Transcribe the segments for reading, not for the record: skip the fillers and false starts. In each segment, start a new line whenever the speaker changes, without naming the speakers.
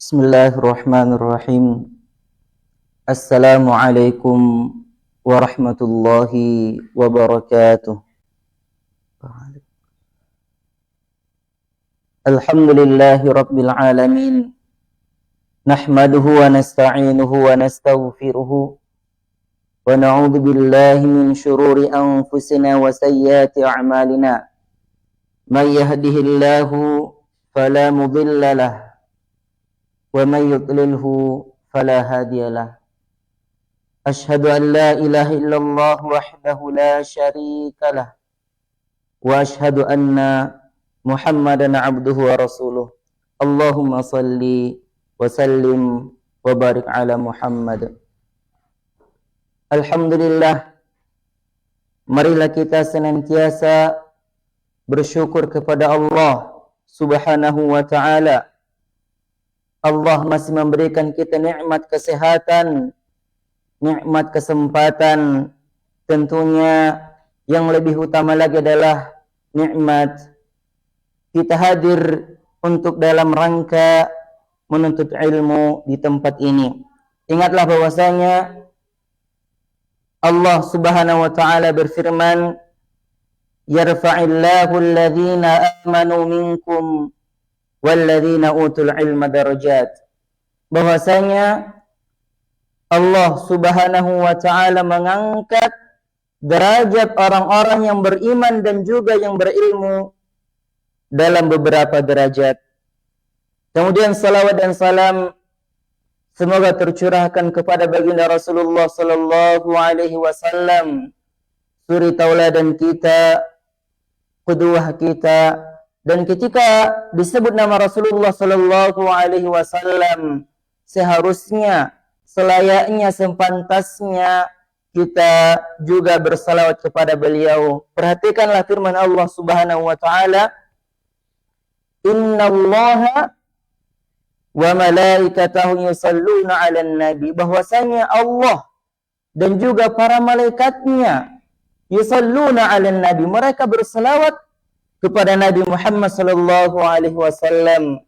Bismillahirrahmanirrahim. Assalamualaikum warahmatullahi wabarakatuh. Alhamdulillahi rabbil alamin. Nahmaduhu wa nasta'inuhu wa nastaghfiruhu. Wa na'udzu billahi min shururi anfusina wa sayyiati a'malina. May yahdihillahu fala mudilla lahu. ومن يضلله فلا هادي له أشهد أن لا إله إلا الله وحده لا شريك له وأشهد أن محمدا عبده ورسوله اللهم صل وسلم وبارك على محمد. Alhamdulillah, marilah kita senantiasa bersyukur kepada Allah Subhanahu wa ta'ala. Allah masih memberikan kita nikmat kesehatan, nikmat kesempatan. Tentunya yang lebih utama lagi adalah nikmat kita hadir untuk dalam rangka menuntut ilmu di tempat ini. Ingatlah bahwasanya Allah Subhanahu wa ta'ala berfirman, "Yarfa'illahu alladhina amanu minkum walladzina utul ilma darajat." Bahwasanya Allah Subhanahu wa ta'ala mengangkat derajat orang-orang yang beriman dan juga yang berilmu dalam beberapa derajat. Kemudian salawat dan salam semoga tercurahkan kepada baginda Rasulullah sallallahu alaihi wasallam, suri tauladan kita, qudwah kita. Dan ketika disebut nama Rasulullah sallallahu alaihi wasallam, seharusnya, selayaknya, sepantasnya kita juga bersalawat kepada beliau. Perhatikanlah firman Allah Subhanahu wa taala, "Innallaha wa malaikatahu yusalluna 'alan nabi." Bahwasanya Allah dan juga para malaikatnya yusalluna 'alan nabi, mereka bersalawat kepada Nabi Muhammad sallallahu alaihi wasallam.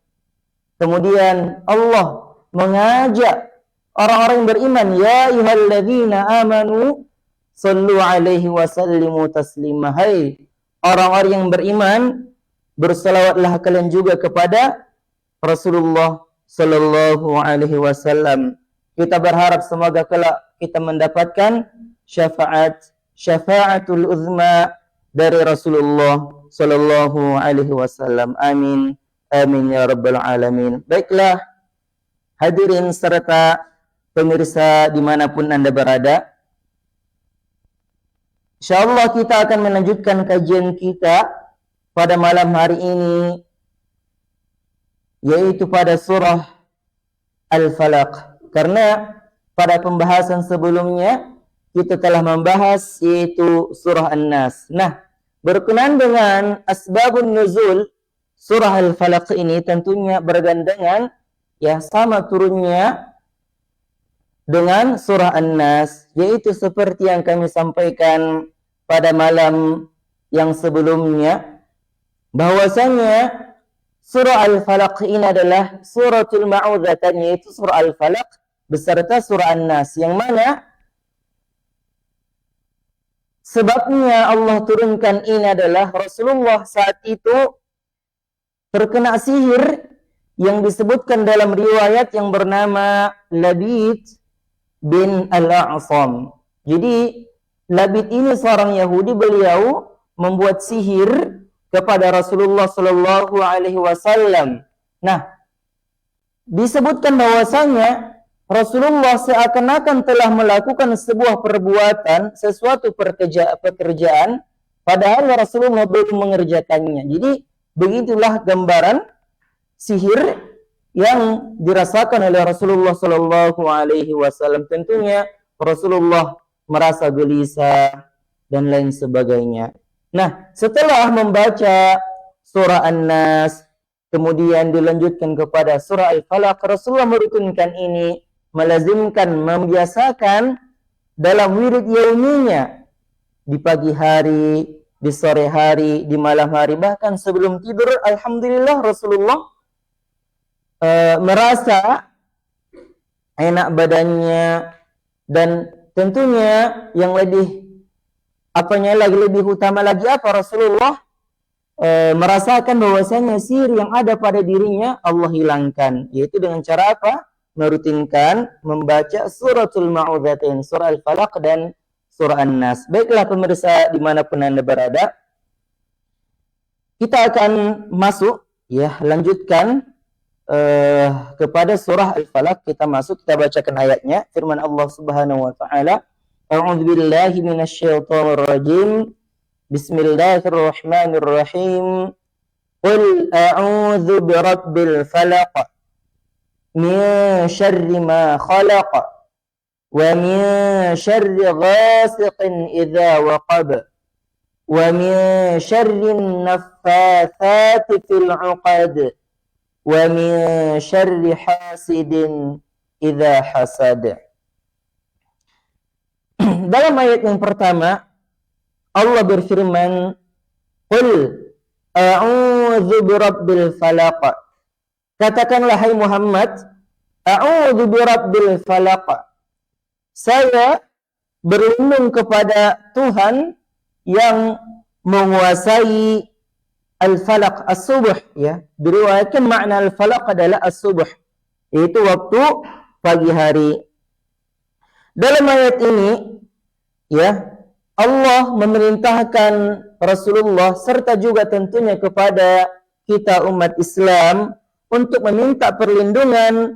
Kemudian Allah mengajak orang-orang yang beriman, "Ya ayyuhalladzina amanu sallu alaihi wa sallimu taslima." Hai orang-orang yang beriman, bersalawatlah kalian juga kepada Rasulullah sallallahu alaihi wasallam. Kita berharap semoga kelak kita mendapatkan syafaatul uzma dari Rasulullah sallallahu alaihi wasallam. Amin. Amin ya rabbal alamin. Baiklah, hadirin serta pemirsa dimanapun Anda berada, insyaallah kita akan melanjutkan kajian kita pada malam hari ini, yaitu pada surah Al-Falaq. Karena pada pembahasan sebelumnya kita telah membahas yaitu surah An-Nas. Nah, berkenaan dengan asbabun nuzul surah Al-Falaq ini tentunya bergandengan, ya, sama turunnya dengan surah An-Nas, yaitu seperti yang kami sampaikan pada malam yang sebelumnya, bahwasanya surah Al-Falaq ini adalah suratul ma'udzatan, yaitu surah Al-Falaq beserta surah An-Nas, yang mana sebabnya Allah turunkan ini adalah Rasulullah saat itu terkena sihir yang disebutkan dalam riwayat yang bernama Labid bin Al-A'sam. Jadi Labid ini seorang Yahudi, beliau membuat sihir kepada Rasulullah sallallahu alaihi wasallam. Nah, disebutkan bahwasanya Rasulullah seakan-akan telah melakukan sebuah perbuatan, sesuatu pekerjaan, padahal Rasulullah belum mengerjakannya. Jadi begitulah gambaran sihir yang dirasakan oleh Rasulullah sallallahu alaihi wasallam. Tentunya Rasulullah merasa gelisah dan lain sebagainya. Nah, setelah membaca surah An-Nas, kemudian dilanjutkan kepada surah Al-Falaq, Rasulullah merukunkan ini, melazimkan, membiasakan dalam wirid yauminya, di pagi hari, di sore hari, di malam hari, bahkan sebelum tidur. Alhamdulillah Rasulullah merasa enak badannya, dan tentunya yang lebih lebih utama lagi Rasulullah merasakan bahwasanya sihir yang ada pada dirinya Allah hilangkan, yaitu dengan cara apa? Merutinkan membaca suratul Ma'udzatain, surah Al-Falaq dan surah An-Nas. Baiklah pemirsa dimanapun Anda berada, kita akan masuk lanjutkan kepada surah Al-Falaq. Kita masuk, kita bacakan ayatnya. Firman Allah Subhanahu wa taala, A'udzubillahi minasyaitonir rajim. Bismillahirrahmanirrahim. Qul a'udzu birabbil falaq min syarri ma khalaq wa min syarri ghasiqin idza waqab wa min syarri naffatsati fil 'uqad wa min syarri hasidin idza hasad. Dalam ayat yang pertama Allah berfirman, Qul a'udzu birabbil falaq. Katakanlah hai Muhammad, a'udzu birabbil falaq. Saya berlindung kepada Tuhan yang menguasai al-falaq, as-subuh, ya. Diriwayatkan makna al-falaq adalah as-subuh, yaitu waktu pagi hari. Dalam ayat ini, Allah memerintahkan Rasulullah serta juga tentunya kepada kita umat Islam untuk meminta perlindungan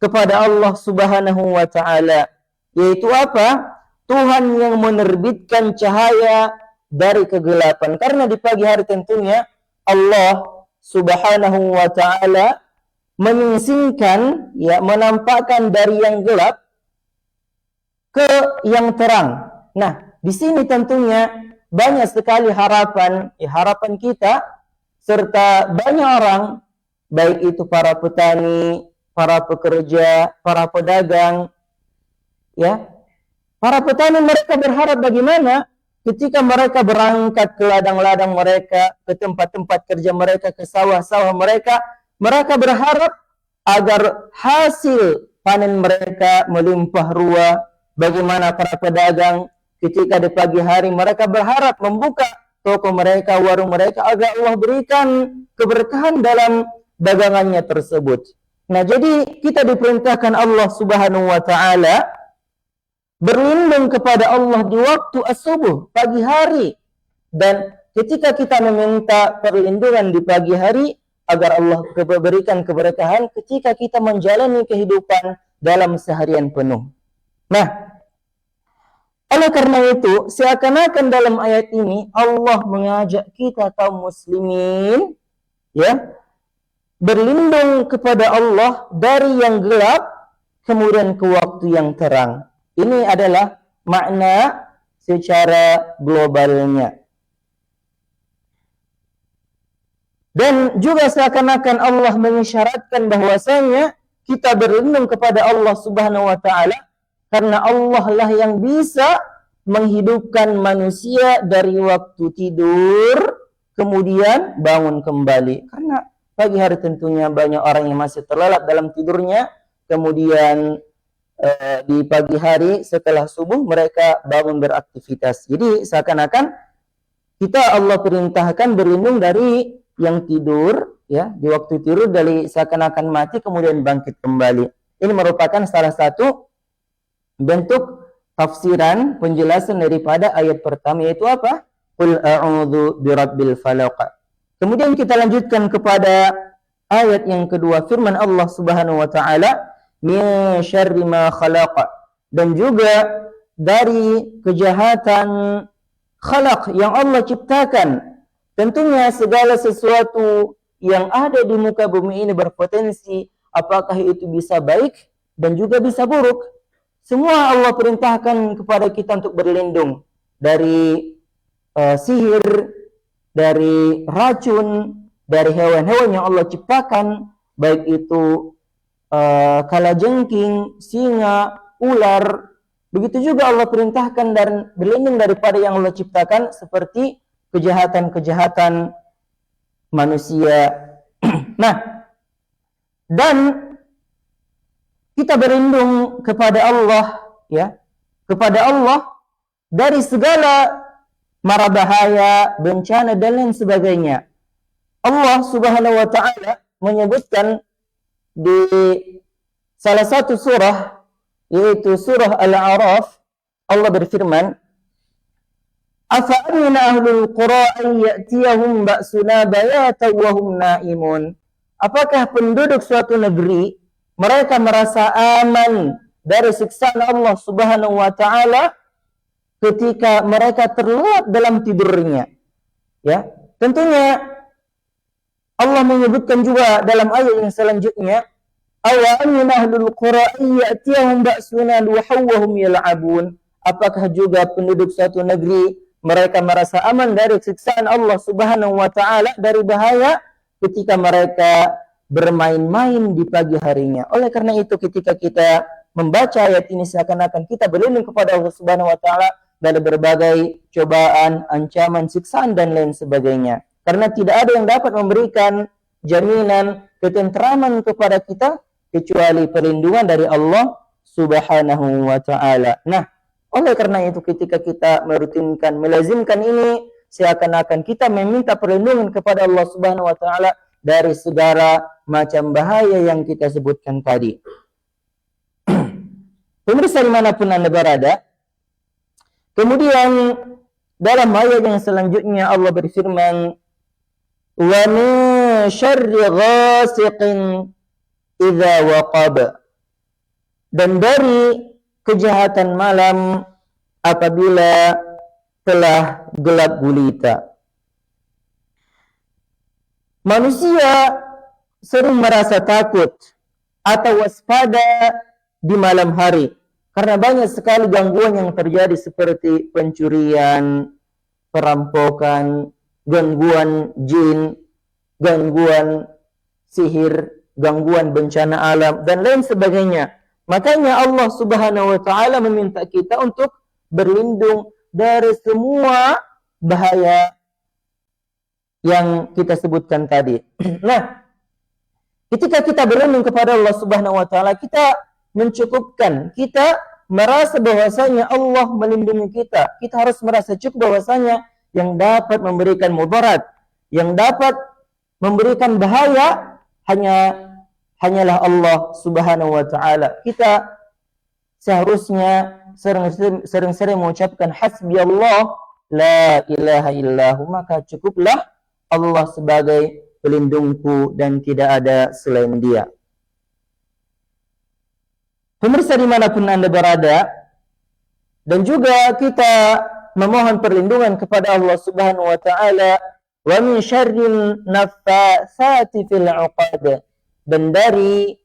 kepada Allah Subhanahu wa taala, yaitu apa? Tuhan yang menerbitkan cahaya dari kegelapan. Karena di pagi hari tentunya Allah Subhanahu wa taala menyingsingkan, menampakkan dari yang gelap ke yang terang. Nah, di sini tentunya banyak sekali harapan kita serta banyak orang, baik itu para petani, para pekerja, para pedagang, Para petani mereka berharap bagaimana ketika mereka berangkat ke ladang-ladang mereka, ke tempat-tempat kerja mereka, ke sawah-sawah mereka, mereka berharap agar hasil panen mereka melimpah ruah. Bagaimana para pedagang ketika di pagi hari mereka berharap membuka toko mereka, warung mereka, agar Allah berikan keberkahan dalam dagangannya tersebut. Nah, jadi kita diperintahkan Allah Subhanahu wa taala berlindung kepada Allah di waktu as-subuh, pagi hari. Dan ketika kita meminta perlindungan di pagi hari, agar Allah berikan keberkahan ketika kita menjalani kehidupan dalam seharian penuh. Nah, oleh karena itu, seakan-akan dalam ayat ini Allah mengajak kita kaum muslimin berlindung kepada Allah dari yang gelap kemudian ke waktu yang terang. Ini adalah makna secara globalnya. Dan juga seakan-akan Allah mengisyaratkan bahwasanya kita berlindung kepada Allah Subhanahu wa taala karena Allah lah yang bisa menghidupkan manusia dari waktu tidur kemudian bangun kembali. Karena pagi hari tentunya banyak orang yang masih terlelap dalam tidurnya, kemudian di pagi hari setelah subuh mereka bangun beraktivitas. Jadi seakan-akan kita Allah perintahkan berlindung dari yang tidur, di waktu tidur, dari seakan-akan mati kemudian bangkit kembali. Ini merupakan salah satu bentuk tafsiran penjelasan daripada ayat pertama, yaitu apa? Qul a'udzu birabbil falaq. Kemudian kita lanjutkan kepada ayat yang kedua, firman Allah Subhanahu wa taala, min syarri ma khalaq, dan juga dari kejahatan khalaq yang Allah ciptakan. Tentunya segala sesuatu yang ada di muka bumi ini berpotensi, apakah itu bisa baik dan juga bisa buruk. Semua Allah perintahkan kepada kita untuk berlindung dari sihir, dari racun, dari hewan-hewan yang Allah ciptakan, baik itu kalajengking, singa, ular. Begitu juga Allah perintahkan dan berlindung daripada yang Allah ciptakan seperti kejahatan-kejahatan manusia. Nah, Dan kita berlindung kepada Allah, ya, kepada Allah dari segala mara bahaya, bencana dan lain sebagainya. Allah Subhanahu wa taala menyebutkan di salah satu surah, yaitu surah Al-A'raf, Allah berfirman, "Afa amina ahlul qura an ya'tiyahum ba'suna bayatan wa hum na'imun." Apakah penduduk suatu negeri mereka merasa aman dari siksaan Allah Subhanahu wa taala ketika mereka terlelap dalam tidurnya? Ya, tentunya Allah menyebutkan juga dalam ayat yang selanjutnya, "Awa amina ahlul qura ya'tiyahum ba'suna duhan wa hum yal'abun." Apakah juga penduduk suatu negeri mereka merasa aman dari siksaan Allah Subhanahu wa taala dari bahaya ketika mereka bermain-main di pagi harinya. Oleh karena itu ketika kita membaca ayat ini seakan-akan kita berlindung kepada Allah Subhanahu wa taala dari berbagai cobaan, ancaman, siksaan dan lain sebagainya. Karena tidak ada yang dapat memberikan jaminan ketentraman kepada kita kecuali perlindungan dari Allah Subhanahu wa taala. Nah, oleh karena itu ketika kita merutinkan, melazimkan ini, seakan-akan kita meminta perlindungan kepada Allah Subhanahu wa taala dari segala macam bahaya yang kita sebutkan tadi. Pemirsa dimanapun Anda berada, kemudian dalam ayat yang selanjutnya Allah berfirman, "Wa min syarri ghasiqin idza waqab." Dan dari kejahatan malam apabila telah gelap gulita. Manusia sering merasa takut atau waspada di malam hari karena banyak sekali gangguan yang terjadi seperti pencurian, perampokan, gangguan jin, gangguan sihir, gangguan bencana alam dan lain sebagainya. Makanya Allah Subhanahu wa taala meminta kita untuk berlindung dari semua bahaya yang kita sebutkan tadi. Nah, ketika kita berlindung kepada Allah Subhanahu wa taala, kita mencukupkan, kita merasa bahwasanya Allah melindungi kita. Kita harus merasa cukup bahwasanya yang dapat memberikan mudarat, yang dapat memberikan bahaya hanyalah Allah Subhanahu wa taala. Kita seharusnya sering-sering mengucapkan hasbi Allah la ilaha illahu, maka cukuplah Allah sebagai pelindungku dan tidak ada selain Dia. Pemirsa dimanapun Anda berada, dan juga kita memohon perlindungan kepada Allah Subhanahu wa taala, wa min syarrin naffatsati fil 'uqad, dan dari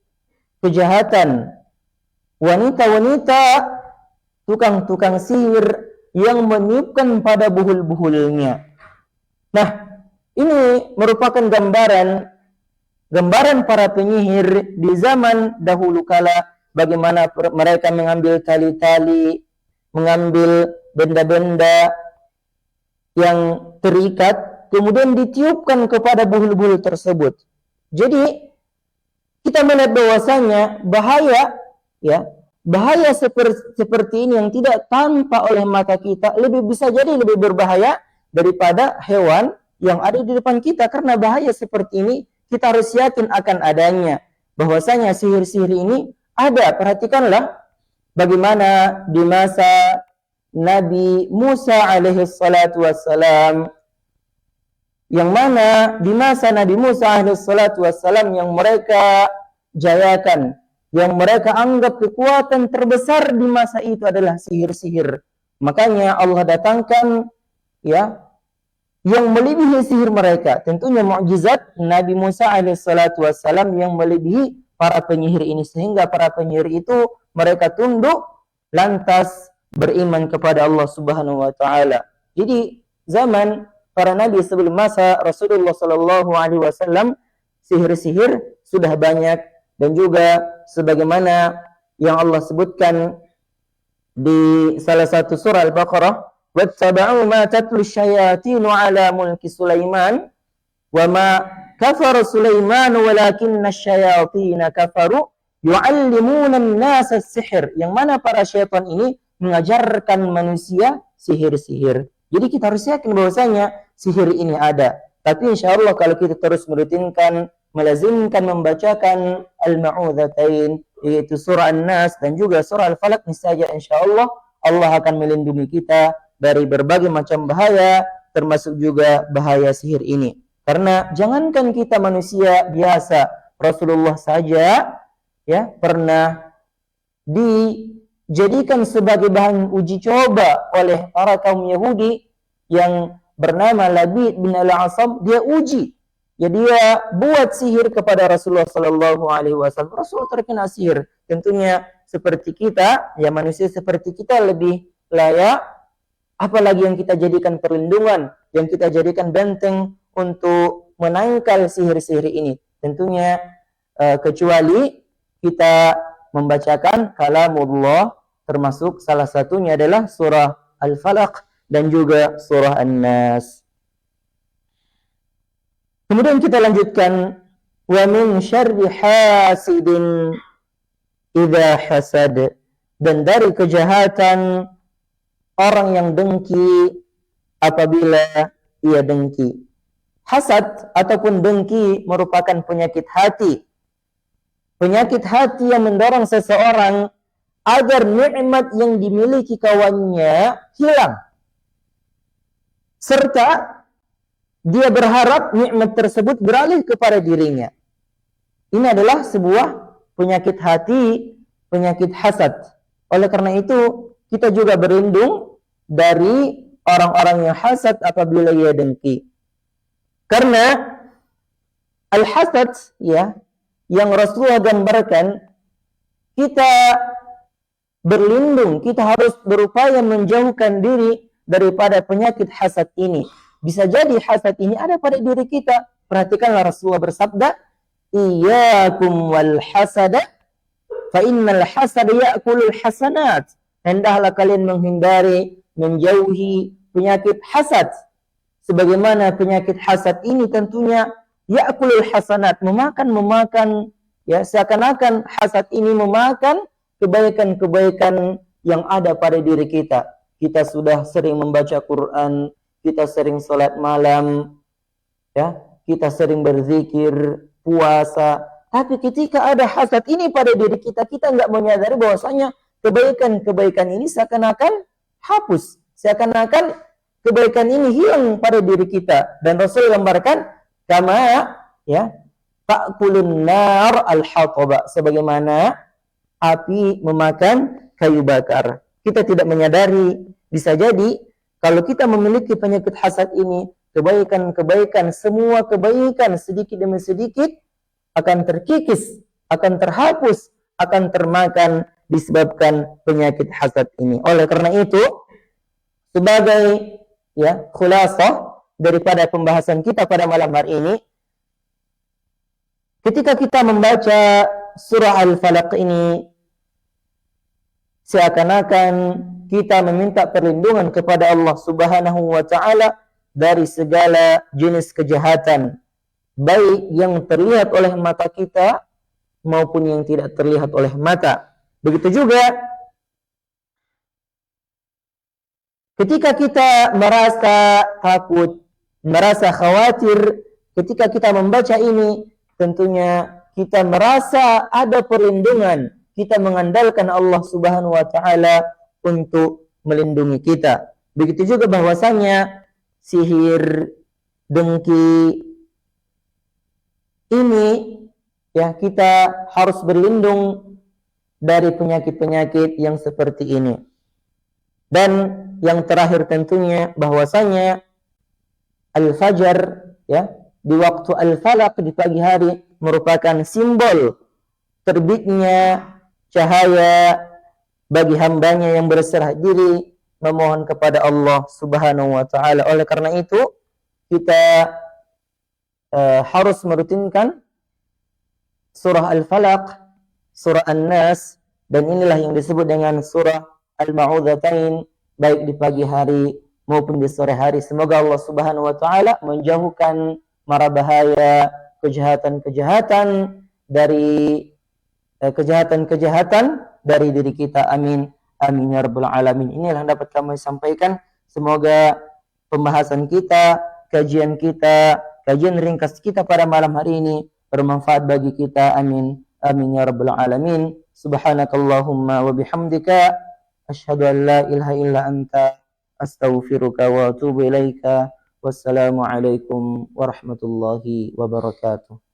kejahatan wanita-wanita tukang-tukang sihir yang meniupkan pada buhul-buhulnya. Nah, ini merupakan gambaran para penyihir di zaman dahulu kala, bagaimana mereka mengambil tali-tali, mengambil benda-benda yang terikat, kemudian ditiupkan kepada buhul-buhul tersebut. Jadi kita melihat bahwasanya bahaya seperti ini yang tidak tampak oleh mata kita bisa jadi lebih berbahaya daripada hewan yang ada di depan kita. Karena bahaya seperti ini kita harus yakin akan adanya, bahwasanya sihir-sihir ini ada. Perhatikanlah bagaimana di masa Nabi Musa alaihi salatu wassalam, yang mana di masa Nabi Musa alaihi salatu wassalam yang mereka jayakan, yang mereka anggap kekuatan terbesar di masa itu adalah sihir-sihir. Makanya Allah datangkan yang melebihi sihir mereka. Tentunya mukjizat Nabi Musa alaihissalatu wassalam yang melebihi para penyihir ini, sehingga para penyihir itu mereka tunduk lantas beriman kepada Allah Subhanahu wa taala. Jadi zaman para nabi sebelum masa Rasulullah sallallahu alaihi wasallam, sihir-sihir sudah banyak, dan juga sebagaimana yang Allah sebutkan di salah satu surah Al-Baqarah, وَاتَّبَعُوا مَا تَتْلُو الشَّيَاطِينُ عَلَى مُلْكِ سُلَيْمَانَ وَمَا kafara Sulaiman walakinna syayatina kafaru yu'allimuna an-nasa as-sihr. Yang mana para syaitan ini mengajarkan manusia sihir-sihir. Jadi kita harus yakin bahwasanya sihir ini ada. Tapi insyaallah kalau kita terus merutinkan, melazimkan membacakan al-ma'udzatain, yaitu surah An-Nas dan juga surah Al-Falaq, niscaya insyaallah Allah akan melindungi kita dari berbagai macam bahaya, termasuk juga bahaya sihir ini. Karena jangankan kita manusia biasa, Rasulullah saja ya pernah dijadikan sebagai bahan uji coba oleh para kaum Yahudi yang bernama Labid bin Al-Asam. Dia uji, ya dia buat sihir kepada Rasulullah Sallallahu Alaihi Wasallam. Rasul terkena sihir. Tentunya seperti kita, ya manusia seperti kita lebih layak, apalagi yang kita jadikan perlindungan, yang kita jadikan benteng untuk menangkal sihir-sihir ini. Tentunya kecuali kita membacakan kalamullah, termasuk salah satunya adalah surah Al-Falaq dan juga surah An-Nas. Kemudian kita lanjutkan, wa min syarri hasidin idza hasad, dan dari kejahatan orang yang dengki apabila ia dengki. Hasad ataupun dengki merupakan penyakit hati. Penyakit hati yang mendorong seseorang agar nikmat yang dimiliki kawannya hilang. Serta dia berharap nikmat tersebut beralih kepada dirinya. Ini adalah sebuah penyakit hati, penyakit hasad. Oleh karena itu, kita juga berlindung dari orang-orang yang hasad apabila ia dengki. Karena al-hasad, ya, yang Rasulullah gambarkan, kita berlindung, kita harus berupaya menjauhkan diri daripada penyakit hasad ini. Bisa jadi hasad ini ada pada diri kita. Perhatikanlah Rasulullah bersabda, iyyakum wal hasada fa innal hasada ya'kulul hasanat. Hendaklah kalian menghindari, menjauhi penyakit hasad. Sebagaimana penyakit hasad ini tentunya ya'kulul hasanat, memakan, ya, seakan-akan hasad ini memakan kebaikan-kebaikan yang ada pada diri kita. Kita sudah sering membaca Quran, kita sering salat malam, ya, kita sering berzikir, puasa. Tapi ketika ada hasad ini pada diri kita, kita nggak menyadari bahwasanya kebaikan-kebaikan ini seakan-akan hapus, seakan-akan kebaikan ini hilang pada diri kita. Dan Rasul gambarkan, kama, ya, ta'kulun nar al-hataba, sebagaimana api memakan kayu bakar. Kita tidak menyadari, bisa jadi kalau kita memiliki penyakit hasad ini, kebaikan-kebaikan, semua kebaikan sedikit demi sedikit akan terkikis, akan terhapus, akan termakan disebabkan penyakit hasad ini. Oleh karena itu, sebagai, ya, khulasah daripada pembahasan kita pada malam hari ini, ketika kita membaca surah Al-Falaq ini, seakan-akan kita meminta perlindungan kepada Allah Subhanahu wa Ta'ala dari segala jenis kejahatan, baik yang terlihat oleh mata kita maupun yang tidak terlihat oleh mata. Begitu juga ketika kita merasa takut, merasa khawatir, ketika kita membaca ini, tentunya kita merasa ada perlindungan, kita mengandalkan Allah Subhanahu wa Ta'ala untuk melindungi kita. Begitu juga bahwasanya sihir, dengki ini, ya, kita harus berlindung dari penyakit-penyakit yang seperti ini. Dan yang terakhir tentunya bahwasanya al-fajar, ya, di waktu al-falaq di pagi hari merupakan simbol terbitnya cahaya bagi hambanya yang berserah diri memohon kepada Allah Subhanahu wa Ta'ala. Oleh karena itu kita harus merutinkan surah Al-Falaq, surah An-Nas, dan inilah yang disebut dengan surah Al-Ma'udzatain, baik di pagi hari maupun di sore hari. Semoga Allah Subhanahu wa Ta'ala menjauhkan mara bahaya kejahatan-kejahatan dari kejahatan-kejahatan dari diri kita. Amin. Amin ya rabbal alamin. Inilah yang dapat kami sampaikan. Semoga pembahasan kita, kajian ringkas kita pada malam hari ini bermanfaat bagi kita. Amin. Amin ya rabbal alamin. Subhanakallahumma wa bihamdika asyhadu an la ilaha illa anta astaghfiruka wa atubu ilaika. Wassalamualaikum warahmatullahi wabarakatuh.